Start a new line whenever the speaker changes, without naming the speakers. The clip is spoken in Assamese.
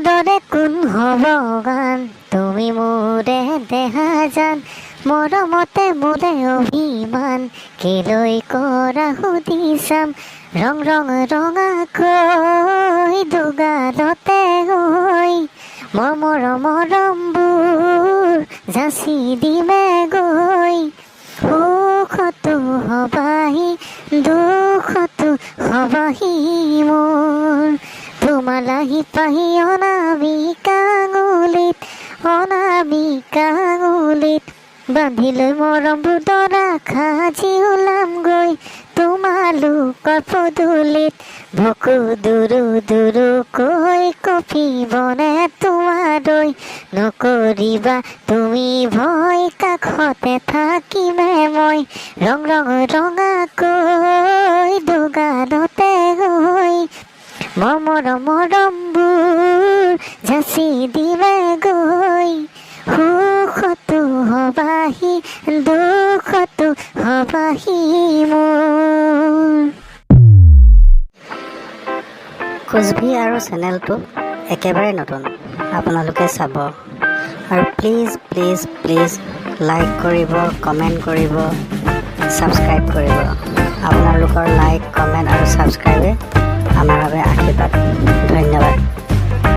দৰে কোন হ'ব গান তুমি মোৰে দেহা জান মৰমতে মোৰে অভিমান কেলৈ কৰা সুধি চাম ৰং ৰং ৰঙাকৈ দুগালতে গৈ মৰমবোৰ যাচি দিমে গৈ সুখতো হবাহি দুখতো হবাহি মোৰ তোমালাহি পাহি অনামিক আঙুলিত বান্ধি লৈ মৰমবোৰ দৰা সাজি ওলাম গৈ তোমালোকৰ পদূলিত ভকু দুৰুকৈ কঁপিবনে তোমালৈ নকৰিবা তুমি ভয় কাষতে থাকিমে মই ৰং ৰং ৰঙাকৈ দুগালতে গৈ মৰমবোৰ যাচি দিমে গৈ সুখতো হবাহি দুখতো হবাহি মোৰ কুচবি আৰু চেনেলটো একেবাৰে নতুন আপোনালোকে চাব আৰু প্লিজ প্লিজ প্লিজ লাইক কৰিব কমেণ্ট কৰিব ছাবস্ক্ৰাইব কৰিব আপোনালোকৰ লাইক কমেণ্ট আৰু ছাবস্ক্ৰাইবে আমাৰ বাবে আশীৰ্বাদ ধন্যবাদ।